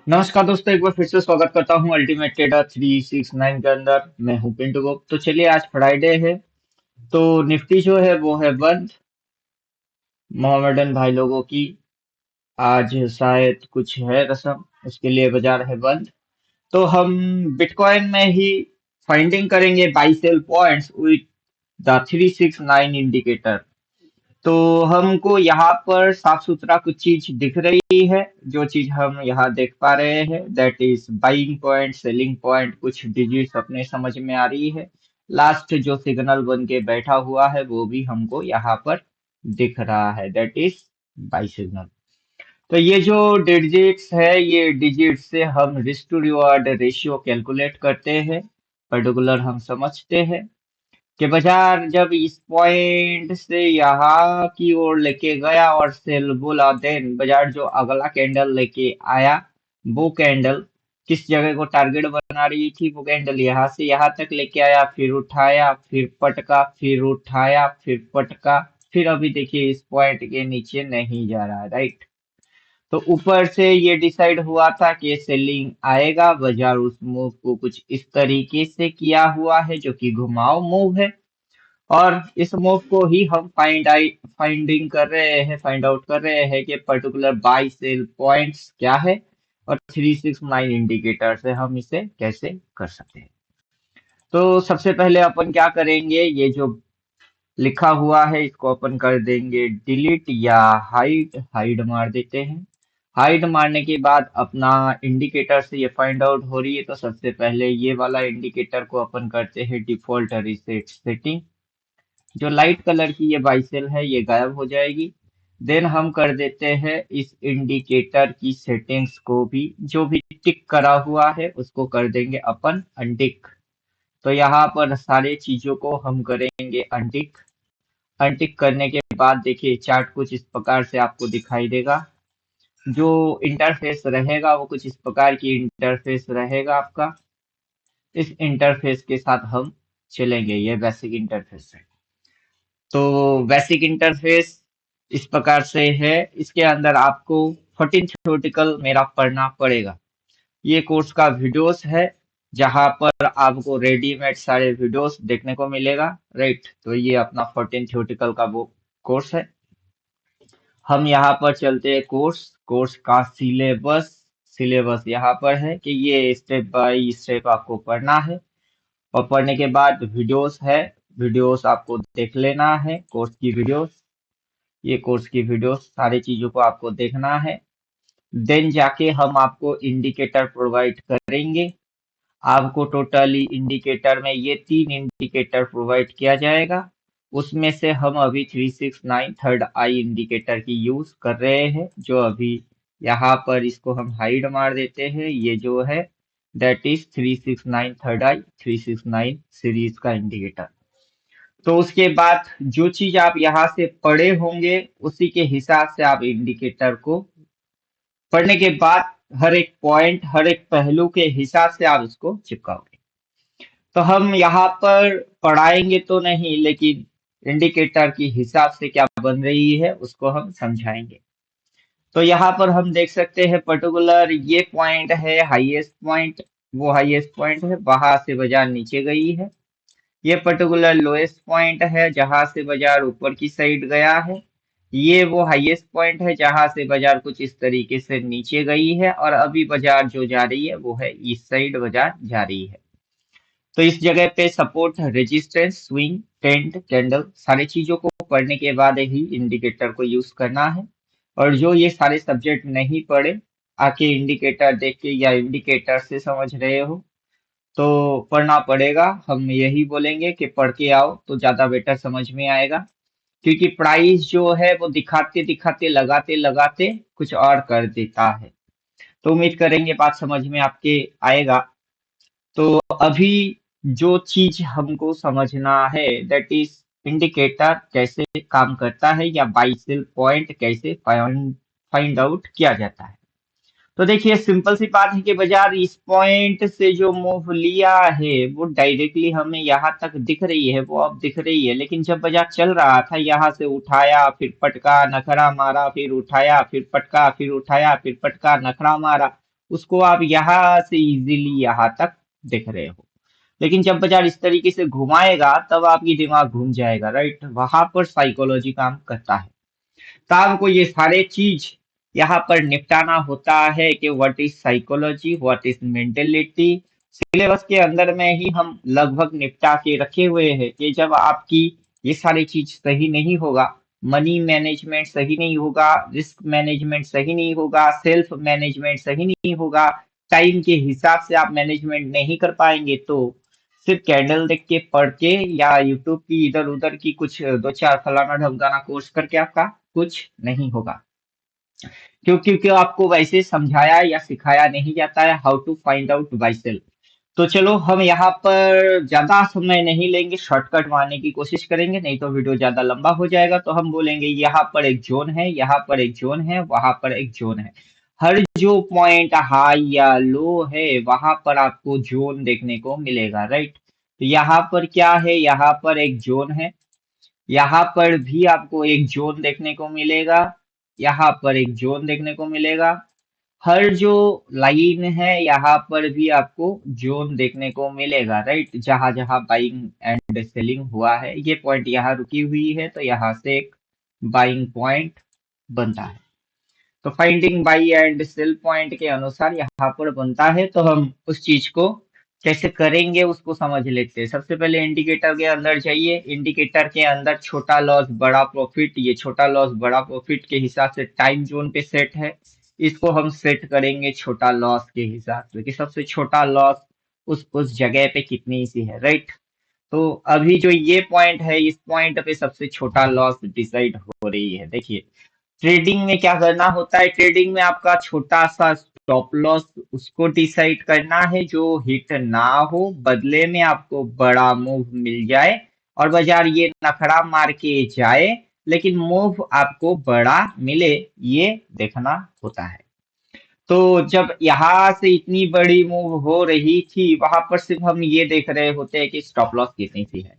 नमस्कार दोस्तों, एक बार फिर से स्वागत करता हूँ अल्टीमेट ट्रेडर 369 के अंदर। मैं हूँ पिंटू गुप्त। तो चलिए, आज फ्राइडे है तो निफ्टी जो है वो है बंद। मोहम्मडन भाई लोगों की आज शायद कुछ है रसम, उसके लिए बाजार है बंद। तो हम बिटकॉइन में ही फाइंडिंग करेंगे buy sell points with the 369 indicator. तो हमको यहाँ पर साफ सुथरा कुछ चीज दिख रही है। जो चीज हम यहाँ देख पा रहे हैं that is buying point, selling point, कुछ डिजिट्स अपने समझ में आ रही है। लास्ट जो सिग्नल बन के बैठा हुआ है वो भी हमको यहाँ पर दिख रहा है, दैट इज बाई सिग्नल। तो ये जो डिजिट्स है, ये डिजिट से हम risk to reward ratio calculate करते हैं। पर्टिकुलर हम समझते हैं कि बाजार जब इस पॉइंट से यहाँ की ओर लेके गया और सेल बोला, देन बाजार जो अगला कैंडल लेके आया, वो कैंडल किस जगह को टारगेट बना रही थी, वो कैंडल यहाँ से यहाँ तक लेके आया, फिर उठाया, फिर पटका, फिर उठाया, फिर पटका, फिर अभी देखिए इस पॉइंट के नीचे नहीं जा रहा है, राइट। तो ऊपर से ये डिसाइड हुआ था कि सेलिंग आएगा। बाजार उस मूव को कुछ इस तरीके से किया हुआ है जो कि घुमाव मूव है। और इस मूव को ही हम फाइंड आउट कर रहे हैं कि पर्टिकुलर बाई सेल पॉइंट्स क्या है और 369 इंडिकेटर से हम इसे कैसे कर सकते हैं। तो सबसे पहले अपन क्या करेंगे, ये जो लिखा हुआ है इसको अपन कर देंगे डिलीट या हाइड। हाइड मार देते हैं। हाइड मारने के बाद अपना इंडिकेटर से ये फाइंड आउट हो रही है, तो सबसे पहले ये वाला इंडिकेटर को अपन करते हैं डिफॉल्ट रीसेट सेटिंग। जो लाइट कलर की ये बाइसेल है ये गायब हो जाएगी। देन हम कर देते हैं इस इंडिकेटर की सेटिंग्स को भी, जो भी टिक करा हुआ है उसको कर देंगे अपन अनटिक। तो यहाँ पर सारे चीजों को हम करेंगे अनटिक। अनटिक करने के बाद देखिए चार्ट कुछ इस प्रकार से आपको दिखाई देगा। जो इंटरफेस रहेगा वो कुछ इस प्रकार की इंटरफेस रहेगा आपका। इस इंटरफेस के साथ हम चलेंगे, ये बेसिक इंटरफेस है। तो बेसिक इंटरफेस इस प्रकार से है। इसके अंदर आपको 14 थ्योरेटिकल मेरा पढ़ना पड़ेगा। ये कोर्स का वीडियोस है, जहां पर आपको रेडीमेड सारे वीडियोस देखने को मिलेगा, राइट। तो ये अपना 14 थ्योरेटिकल का वो कोर्स है। हम यहाँ पर चलते हैं कोर्स। कोर्स का सिलेबस। सिलेबस यहाँ पर है कि ये स्टेप बाय स्टेप आपको पढ़ना है। और पढ़ने के बाद वीडियोस है, वीडियोस आपको देख लेना है, कोर्स की वीडियोस। ये कोर्स की वीडियोस सारी चीजों को आपको देखना है। देन जाके हम आपको इंडिकेटर प्रोवाइड करेंगे। आपको टोटली इंडिकेटर में ये 3 इंडिकेटर प्रोवाइड किया जाएगा। उसमें से हम अभी 369 थर्ड आई इंडिकेटर की यूज कर रहे हैं, जो अभी यहाँ पर इसको हम हाइड मार देते हैं। ये जो है that is 369 third I 369 series का इंडिकेटर। तो उसके बाद जो चीज आप यहाँ से पढ़े होंगे उसी के हिसाब से आप इंडिकेटर को पढ़ने के बाद हर एक पॉइंट, हर एक पहलू के हिसाब से आप इसको चिपकाओगे। तो हम यहाँ पर पढ़ाएंगे तो नहीं, लेकिन इंडिकेटर की हिसाब से क्या बन रही है उसको हम समझाएंगे। तो यहाँ पर हम देख सकते हैं पर्टिकुलर ये पॉइंट है हाईएस्ट पॉइंट। वो हाईएस्ट पॉइंट है, वहां से बाजार नीचे गई है। ये पर्टिकुलर लोएस्ट पॉइंट है जहां से बाजार ऊपर की साइड गया है। ये वो हाईएस्ट पॉइंट है जहां से बाजार कुछ इस तरीके से नीचे गई है, और अभी बाजार जो जा रही है वो है इस साइड बाजार जा रही है। तो इस जगह पे support, resistance, swing, trend, candle सारी चीजों को पढ़ने के बाद ही इंडिकेटर को यूज करना है। और जो ये सारे सब्जेक्ट नहीं पढ़े, आके इंडिकेटर देख के या इंडिकेटर से समझ रहे हो तो पढ़ना पड़ेगा। हम यही बोलेंगे कि पढ़ के आओ तो ज्यादा बेटर समझ में आएगा। क्योंकि प्राइस जो है वो दिखाते दिखाते, लगाते लगाते कुछ और कर देता है। तो उम्मीद करेंगे बात समझ में आपके आएगा। तो अभी जो चीज हमको समझना है दैट इज इंडिकेटर कैसे काम करता है या बाई सेल पॉइंट कैसे फाइंड आउट किया जाता है। तो देखिए सिंपल सी बात है कि बाजार इस पॉइंट से जो मूव लिया है वो डायरेक्टली हमें यहाँ तक दिख रही है, वो अब दिख रही है। लेकिन जब बाजार चल रहा था, यहाँ से उठाया, फिर पटका, नखरा मारा, फिर उठाया, फिर पटका, फिर उठाया, फिर पटका, नखरा मारा, उसको आप यहाँ से इजीली यहाँ तक देख रहे हो। लेकिन जब बाजार इस तरीके से घुमाएगा तब आपकी दिमाग घूम जाएगा, राइट? वहां पर साइकोलॉजी काम करता है। तो आपको ये सारे चीज यहाँ पर निपटाना होता है कि what is psychology, what is mentality. Syllabus के अंदर में ही हम लगभग निपटा के रखे हुए हैं कि जब आपकी ये सारी चीज सही नहीं होगा, मनी मैनेजमेंट सही नहीं होगा, रिस्क मैनेजमेंट सही नहीं होगा, सेल्फ मैनेजमेंट सही नहीं होगा, टाइम के हिसाब से आप मैनेजमेंट नहीं कर पाएंगे, तो सिर्फ कैंडल देख के पढ़ के या यूट्यूब की इधर उधर की कुछ दो चार फलाना ढमकाना कोर्स करके आपका कुछ नहीं होगा। क्योंकि आपको वैसे समझाया या सिखाया नहीं जाता है how to find out by self. तो चलो हम यहाँ पर ज्यादा समय नहीं लेंगे, शॉर्टकट मारने की कोशिश करेंगे, नहीं तो वीडियो ज्यादा लंबा हो जाएगा। तो हम बोलेंगे यहाँ पर एक जोन है, यहाँ पर एक जोन है, वहां पर एक जोन है। हर जो पॉइंट हाई या लो है वहां पर आपको जोन देखने को मिलेगा, राइट? तो यहाँ पर क्या है, यहाँ पर एक जोन है, यहाँ पर भी आपको एक जोन देखने को मिलेगा, यहाँ पर एक जोन देखने को मिलेगा। हर जो लाइन है यहाँ पर भी आपको जोन देखने को मिलेगा, राइट? जहां जहां बाइंग एंड सेलिंग हुआ है, ये पॉइंट यहाँ रुकी हुई है, तो यहाँ से एक बाइंग पॉइंट बनता है। तो finding by and cell point के अनुसार यहाँ पर बनता है। तो हम उस चीज को कैसे करेंगे उसको समझ लेते हैं। सबसे पहले इंडिकेटर के अंदर जाइए। इंडिकेटर के अंदर छोटा लॉस बड़ा प्रॉफिट, ये छोटा लॉस बड़ा प्रॉफिट के हिसाब से टाइम जोन पे सेट है। इसको हम सेट करेंगे छोटा लॉस के हिसाब से कि सबसे छोटा लॉस उस जगह पे कितनी सी है, राइट? तो अभी जो ये पॉइंट है, इस पॉइंट पे सबसे छोटा लॉस डिसाइड हो रही है। देखिए, ट्रेडिंग में क्या करना होता है, ट्रेडिंग में आपका छोटा सा स्टॉप लॉस उसको डिसाइड करना है जो हिट ना हो, बदले में आपको बड़ा मूव मिल जाए और बाजार ये नखरा मार के जाए, लेकिन मूव आपको बड़ा मिले, ये देखना होता है। तो जब यहाँ से इतनी बड़ी मूव हो रही थी वहां पर सिर्फ हम ये देख रहे होते हैं कि स्टॉप लॉस कितनी सी है।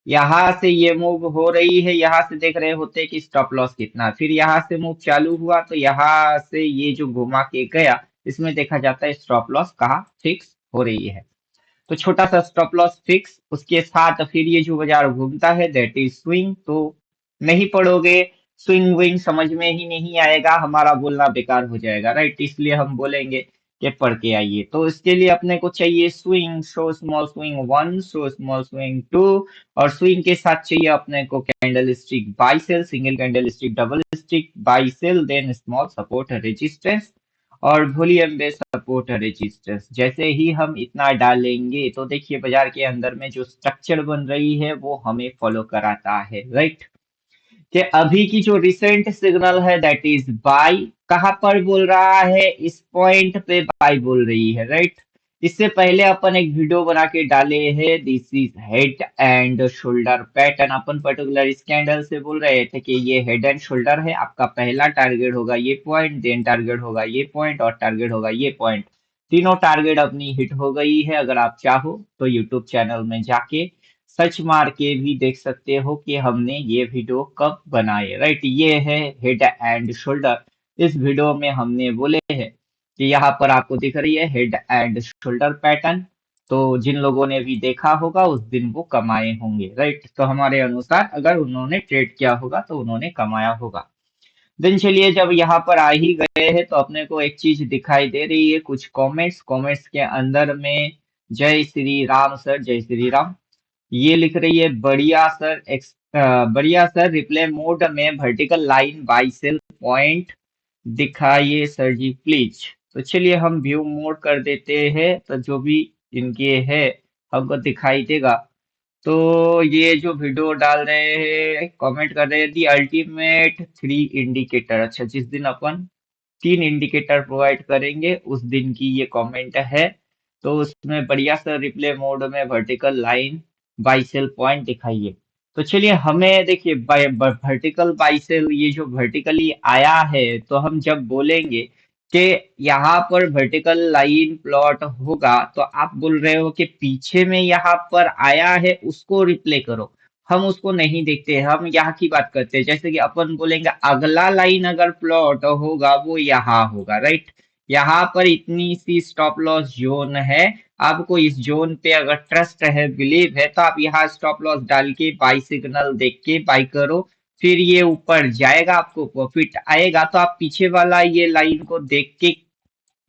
यहाँ से ये मूव हो रही है, यहाँ से देख रहे होते हैं कि स्टॉप लॉस कितना, फिर यहाँ से मूव चालू हुआ तो यहाँ से ये जो घुमा के गया इसमें देखा जाता है स्टॉप लॉस कहाँ फिक्स हो रही है। तो छोटा सा स्टॉप लॉस फिक्स, उसके साथ फिर ये जो बाजार घूमता है दैट इज स्विंग। तो नहीं पढ़ोगे, स्विंग विंग समझ में ही नहीं आएगा, हमारा बोलना बेकार हो जाएगा, राइट? इसलिए हम बोलेंगे कि पढ़ के आइए। तो इसके लिए अपने को चाहिए swing, show small swing one, show small swing two, और स्विंग के साथ चाहिए अपने को candle stick buy sell, single candle stick, double stick buy sell, then small support resistance और वॉल्यूम बेस्ड सपोर्ट रेजिस्टेंस। जैसे ही हम इतना डालेंगे तो देखिए बाजार के अंदर में जो स्ट्रक्चर बन रही है वो हमें फॉलो कराता है, राइट? कि अभी की जो रिसेंट सिग्नल है दैट इज बाई, कहां पर बोल रहा है, इस पॉइंट पे बाई बोल रही है, राइट? इससे पहले अपन एक वीडियो बना के डाले हैं, this is head and shoulder pattern. Upon particular इस कैंडल से बोल रहे थे कि ये हेड एंड शोल्डर है, आपका पहला टारगेट होगा ये पॉइंट, देन टारगेट होगा ये पॉइंट और टारगेट होगा ये पॉइंट। तीनों टारगेट अपनी हिट हो गई है। अगर आप चाहो तो यूट्यूब चैनल में जाके सर्च मार के भी देख सकते हो कि हमने ये वीडियो कब बनाए, राइट? ये है हेड एंड शोल्डर। इस वीडियो में हमने बोले हैं कि यहाँ पर आपको दिख रही है हेड एंड शोल्डर पैटर्न। तो जिन लोगों ने भी देखा होगा उस दिन वो कमाए होंगे, राइट? तो हमारे अनुसार अगर उन्होंने ट्रेड किया होगा तो उन्होंने कमाया होगा। दिन चलिए, जब यहाँ पर आ ही गए हैं तो अपने को एक चीज दिखाई दे रही है, कुछ कमेंट्स। कमेंट्स के अंदर में जय श्री राम सर, जय श्री राम। ये लिख रही है बढ़िया सर, बढ़िया सर, रिप्ले मोड में vertical line by cell point दिखाइए सर जी प्लीज। तो चलिए हम व्यू मोड कर देते हैं, तो जो भी इनके है हमको दिखाई देगा। तो ये जो वीडियो डाल रहे हैं, कमेंट कर रहे हैं दी अल्टीमेट थ्री इंडिकेटर। अच्छा, जिस दिन अपन तीन इंडिकेटर प्रोवाइड करेंगे उस दिन की ये कमेंट है। तो उसमें बढ़िया सा रिप्ले मोड में वर्टिकल लाइन बाइसेल पॉइंट दिखाइए। तो चलिए, हमें देखिए वर्टिकल बाइसेल ये जो वर्टिकली आया है, तो हम जब बोलेंगे कि यहाँ पर वर्टिकल लाइन प्लॉट होगा तो आप बोल रहे हो कि पीछे में यहाँ पर आया है उसको रिप्ले करो। हम उसको नहीं देखते, हम यहाँ की बात करते हैं। जैसे कि अपन बोलेंगे अगला लाइन अगर प्लॉट होगा वो यहाँ होगा, राइट? यहाँ पर इतनी सी स्टॉप लॉस जोन है, आपको इस जोन पे अगर ट्रस्ट है, बिलीव है, तो आप यहाँ स्टॉप लॉस डाल के बाई सिग्नल देख के बाई करो। फिर ये ऊपर जाएगा, आपको प्रॉफिट आएगा, तो आप पीछे वाला ये लाइन को देख के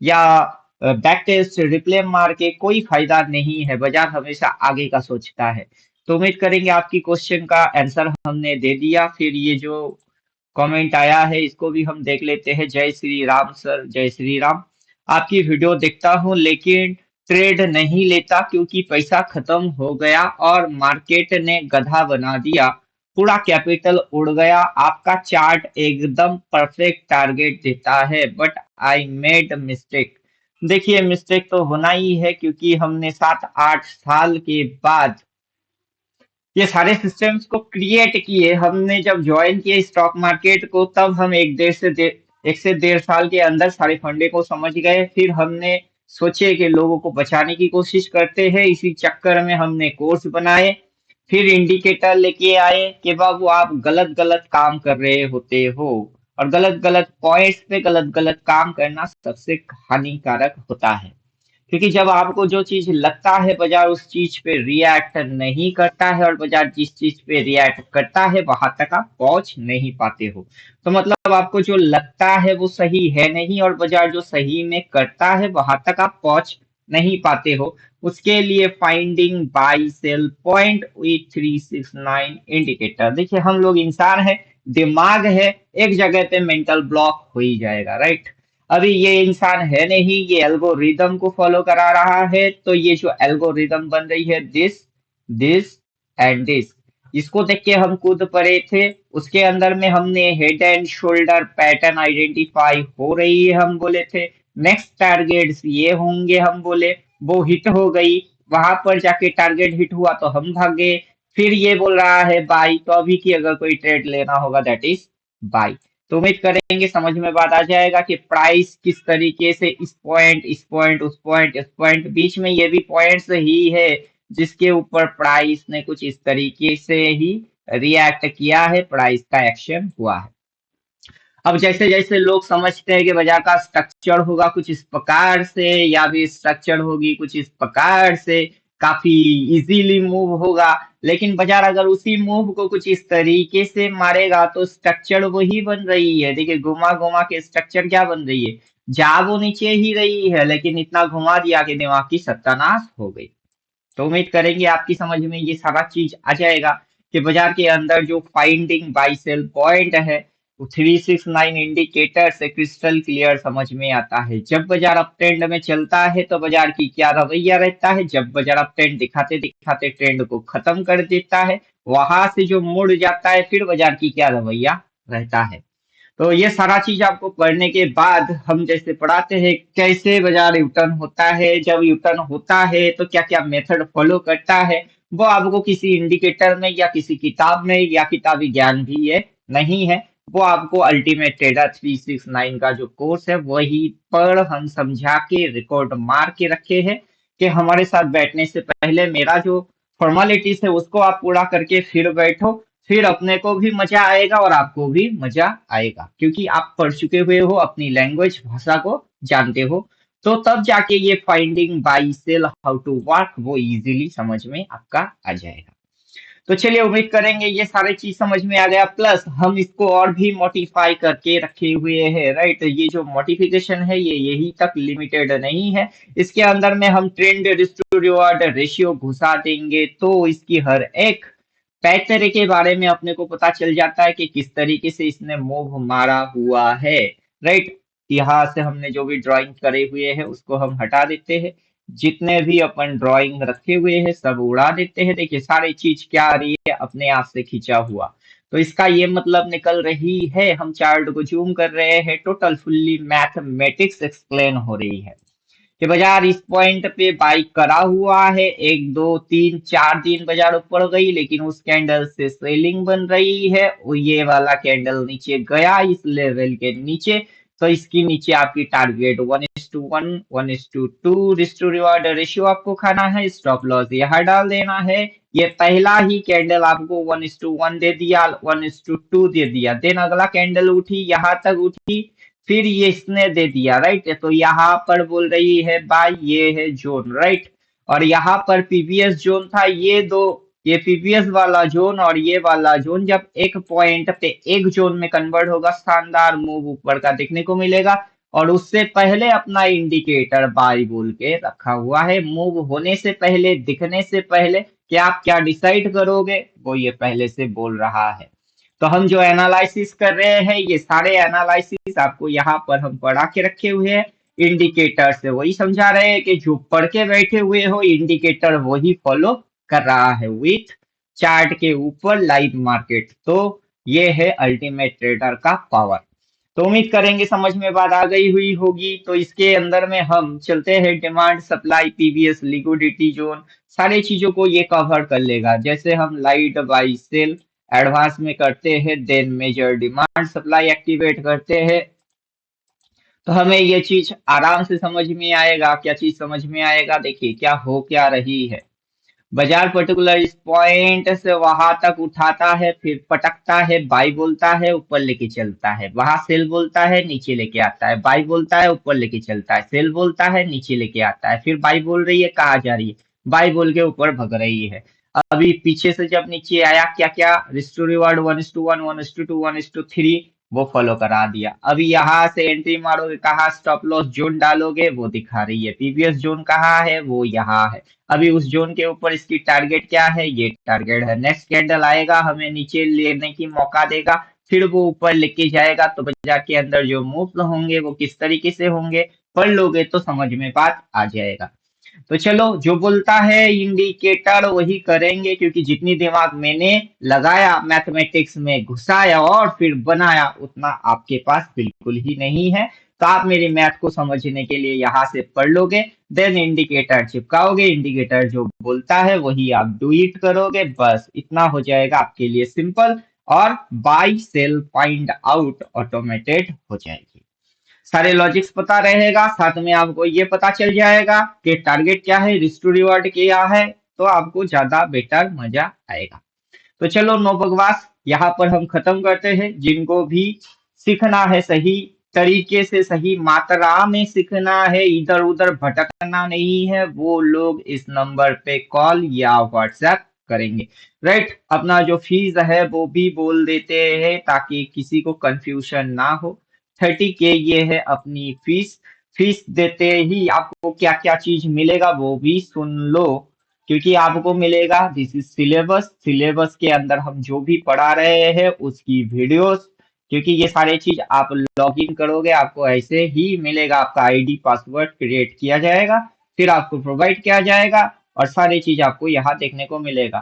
या बैक टेस्ट रिप्ले मार के कोई फायदा नहीं है। बाजार हमेशा आगे का सोचता है। तो उम्मीद करेंगे आपकी क्वेश्चन का आंसर हमने दे दिया। फिर ये जो कमेंट आया है इसको भी हम देख लेते हैं। जय श्री राम सर, जय श्री राम। आपकी वीडियो देखता हूँ लेकिन ट्रेड नहीं लेता क्योंकि पैसा खत्म हो गया और मार्केट ने गधा बना दिया, पूरा कैपिटल उड़ गया। आपका चार्ट एकदम परफेक्ट टारगेट देता है बट आई मेड मिस्टेक। देखिए मिस्टेक तो होना ही है क्योंकि हमने 7-8 साल के बाद ये सारे सिस्टम्स को क्रिएट किए। हमने जब ज्वाइन किए स्टॉक मार्केट को तब हम 1 से 1.5 साल के अंदर सारे फंडे को समझ गए। फिर हमने सोचे कि लोगों को बचाने की कोशिश करते हैं, इसी चक्कर में हमने कोर्स बनाए। फिर इंडिकेटर लेके आए कि बाबू आप गलत गलत काम कर रहे होते हो, और गलत गलत पॉइंट्स पे गलत गलत काम करना सबसे हानिकारक होता है। क्योंकि जब आपको जो चीज लगता है बाजार उस चीज पे रिएक्ट नहीं करता है, और बाजार जिस चीज पे रिएक्ट करता है वहां तक आप पहुंच नहीं पाते हो। तो मतलब आपको जो लगता है वो सही है नहीं, और बाजार जो सही में करता है वहां तक आप पहुंच नहीं पाते हो। उसके लिए finding buy cell point with 369 indicator. देखिए हम लोग इंसान है, दिमाग है, एक जगह पे मेंटल ब्लॉक हो ही जाएगा, राइट। अभी ये इंसान है नहीं, ये एल्गोरिदम को फॉलो करा रहा है। तो ये जो एल्गोरिदम बन रही है, दिस दिस एंड दिस, इसको देख के हम कूद पड़े थे। उसके अंदर में हमने head and shoulder pattern identify हो रही है, हम बोले थे नेक्स्ट टारगेट्स ये होंगे, हम बोले वो हिट हो गई। वहां पर जाके टारगेट हिट हुआ तो हम भागे। फिर ये बोल रहा है बाई, तो अभी की अगर कोई ट्रेड लेना होगा दैट इज बाई। तो उम्मीद करेंगे समझ में बात आ जाएगा कि प्राइस किस तरीके से इस पॉइंट, इस पॉइंट, उस पॉइंट, इस पॉइंट, बीच में ये भी पॉइंट्स ही है जिसके ऊपर प्राइस ने कुछ इस तरीके से ही रिएक्ट किया है, प्राइस का एक्शन हुआ है। अब जैसे जैसे लोग समझते हैं कि बाजार का स्ट्रक्चर होगा कुछ इस प्रकार से, या भी स्ट्रक्चर होगी कुछ इस प्रकार से, काफी इजीली मूव होगा, लेकिन बाजार अगर उसी मूव को कुछ इस तरीके से मारेगा तो स्ट्रक्चर वही बन रही है। देखिए घुमा घुमा के स्ट्रक्चर क्या बन रही है, जा वो नीचे ही रही है लेकिन इतना घुमा दिया कि दिमाग की सत्यानाश हो गई। तो उम्मीद करेंगे आपकी समझ में ये सारा चीज आ जाएगा कि बाजार के अंदर जो फाइंडिंग बाई सेल पॉइंट है वो 369 इंडिकेटर से क्रिस्टल क्लियर समझ में आता है। जब बाजार अप ट्रेंड में चलता है तो बाजार की क्या रवैया रहता है, जब बाजार अप ट्रेंड दिखाते दिखाते ट्रेंड को खत्म कर देता है, वहां से जो मुड़ जाता है फिर बाजार की क्या रवैया रहता है। तो ये सारा चीज आपको पढ़ने के बाद हम जैसे पढ़ाते हैं कैसे बाजार यूटर्न होता है, जब यूटर्न होता है तो क्या क्या मेथड फॉलो करता है, वो आपको किसी इंडिकेटर में या किसी किताब में या किताबी ज्ञान भी ये नहीं है। वो आपको अल्टीमेट ट्रेडर 369 का जो कोर्स है वही पर हम समझा के रिकॉर्ड मार के रखे हैं कि हमारे साथ बैठने से पहले मेरा जो फॉर्मेलिटीज है उसको आप पूरा करके फिर बैठो। फिर अपने को भी मजा आएगा और आपको भी मजा आएगा क्योंकि आप पढ़ चुके हुए हो, अपनी लैंग्वेज भाषा को जानते हो। तो तब जाके ये finding buy sell how to work वो इजीली समझ में आपका आ जाएगा। तो चलिए उम्मीद करेंगे ये सारी चीज समझ में आ गया, प्लस हम इसको और भी मॉडिफाई करके रखे हुए हैं, राइट। ये जो मॉडिफिकेशन है ये यही तक लिमिटेड नहीं है, इसके अंदर में हम trend risk to reward ratio घुसा देंगे तो इसकी हर एक पैटर्न के बारे में अपने को पता चल जाता है कि किस तरीके से इसने मूव मारा हुआ है, राइट। यहाँ से हमने जो भी ड्राइंग करे हुए हैं उसको हम हटा देते हैं, जितने भी अपन ड्राइंग रखे हुए हैं सब उड़ा देते हैं। देखिए सारी चीज क्या आ रही है, अपने आप से खींचा हुआ। तो इसका ये मतलब निकल रही है, हम चार्ट को जूम कर रहे हैं, टोटल फुल्ली मैथमेटिक्स एक्सप्लेन हो रही है कि बाजार इस पॉइंट पे बाई करा हुआ है, 1 2 3 4 दिन बाजार ऊपर गई लेकिन उस कैंडल से सेलिंग बन रही है। वो ये वाला कैंडल नीचे गया इस लेवल के नीचे, तो इसकी नीचे आपकी target 1:1, 1:2 risk to reward ratio आपको खाना है, स्टॉप लॉस यहाँ डाल देना है। ये पहला ही कैंडल आपको 1:1 दे दिया, 1:2 दे दिया, देन अगला कैंडल उठी यहाँ तक उठी, फिर ये इसने दे दिया, राइट। तो यहाँ पर बोल रही है बाय, ये है जोन, राइट। और यहाँ पर पीवीएस जोन था, ये पीवीएस वाला जोन और ये वाला जोन जब एक पॉइंट पे एक जोन में कन्वर्ट होगा, शानदार मूव ऊपर का देखने को मिलेगा। और उससे पहले अपना इंडिकेटर बाय बोल के रखा हुआ है। मूव होने से पहले, दिखने से पहले कि आप क्या डिसाइड करोगे, वो ये पहले से बोल रहा है। तो हम जो एनालिसिस कर रहे हैं, ये सारे एनालिसिस आपको यहाँ पर हम पढ़ा के रखे हुए हैं। इंडिकेटर से वही समझा रहे हैं कि जो पढ़ के बैठे हुए हो, इंडिकेटर वही फॉलो कर रहा है विथ चार्ट के ऊपर लाइव मार्केट। तो ये है अल्टीमेट ट्रेडर का पावर। तो उम्मीद करेंगे समझ में बात आ गई हुई होगी। तो इसके अंदर में हम चलते हैं, demand supply PVS liquidity zone, सारी चीजों को ये कवर कर लेगा। जैसे हम लाइट बाई सेल एडवांस में करते हैं, then major demand supply activate करते हैं, तो हमें ये चीज आराम से समझ में आएगा। क्या चीज समझ में आएगा, देखिए क्या हो क्या रही है। बाजार पर्टिकुलर इस पॉइंट से वहां तक उठाता है, फिर पटकता है, बाई बोलता है, ऊपर लेके चलता है, वहां सेल बोलता है, नीचे लेके आता है, बाई बोलता है, ऊपर लेके चलता है, सेल बोलता है, नीचे लेके आता है, फिर बाई बोल रही है, कहा जा रही है, बाई बोल के ऊपर भग रही है। अभी पीछे से जब नीचे आया, क्या क्या रिस्टोर रिवार्ड 1:1, 1:2, 1:3 वो फॉलो करा दिया। अभी यहाँ से एंट्री मारोगे, कहाँ स्टॉप लॉस जोन डालोगे, वो दिखा रही है। पीवीएस जोन कहाँ है, वो यहाँ है। अभी उस जोन के ऊपर इसकी टारगेट क्या है, ये टारगेट है। नेक्स्ट कैंडल आएगा, हमें नीचे लेने की मौका देगा, फिर वो ऊपर लेके जाएगा। तो बाजार के अंदर जो मूव होंगे वो किस तरीके से होंगे, पढ़ लोगे तो समझ में बात आ जाएगा। तो चलो, जो बोलता है इंडिकेटर वही करेंगे, क्योंकि जितनी दिमाग मैंने लगाया मैथमेटिक्स में घुसाया और फिर बनाया, उतना आपके पास बिल्कुल ही नहीं है। तो आप मेरी मैथ को समझने के लिए यहाँ से पढ़ लोगे, देन इंडिकेटर चिपकाओगे, इंडिकेटर जो बोलता है वही आप डू इट करोगे, बस इतना हो जाएगा आपके लिए सिंपल। और buy sell find out automated हो जाएगी। सारे लॉजिक्स पता रहेगा, साथ में आपको ये पता चल जाएगा कि टारगेट क्या है, रिस्क टू रिवॉर्ड क्या है, तो आपको ज्यादा बेटर मजा आएगा। तो चलो, नो बकवास, यहाँ पर हम खत्म करते हैं। जिनको भी सीखना है सही तरीके से, सही मात्रा में सीखना है, इधर उधर भटकना नहीं है, वो लोग इस नंबर पे कॉल या व्हाट्सएप करेंगे, राइट। अपना जो फीस है वो भी बोल देते हैं ताकि किसी को कंफ्यूजन ना हो। 30K ये है अपनी फीस। फीस देते ही आपको क्या क्या चीज मिलेगा वो भी सुन लो, क्योंकि आपको मिलेगा दिस इज सिलेबस। सिलेबस के अंदर हम जो भी पढ़ा रहे हैं उसकी वीडियोस, क्योंकि ये सारे चीज आप लॉग इन करोगे आपको ऐसे ही मिलेगा। आपका आईडी पासवर्ड क्रिएट किया जाएगा, फिर आपको प्रोवाइड किया जाएगा, और सारी चीज आपको यहाँ देखने को मिलेगा।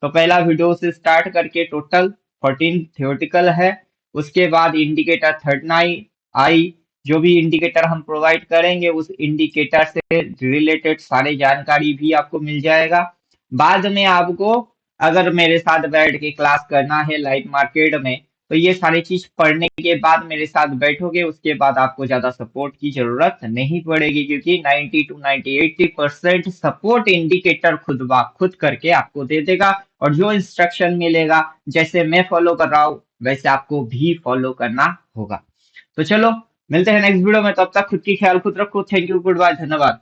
तो पहला वीडियो से स्टार्ट करके टोटल 14 थियोटिकल है। उसके बाद इंडिकेटर 39 आई, जो भी इंडिकेटर हम प्रोवाइड करेंगे उस इंडिकेटर से रिलेटेड सारी जानकारी भी आपको मिल जाएगा। बाद में आपको अगर मेरे साथ बैठ के क्लास करना है लाइव मार्केट में, तो ये सारी चीज पढ़ने के बाद मेरे साथ बैठोगे, उसके बाद आपको ज्यादा सपोर्ट की जरूरत नहीं पड़ेगी, क्योंकि 90 to 80% सपोर्ट इंडिकेटर खुद ब खुद करके आपको दे देगा। और जो इंस्ट्रक्शन मिलेगा, जैसे मैं फॉलो कर रहा हूँ वैसे आपको भी फॉलो करना होगा। तो चलो, मिलते हैं नेक्स्ट वीडियो में, तब तक खुद की ख्याल खुद रखो। थैंक यू, गुड बाय, धन्यवाद।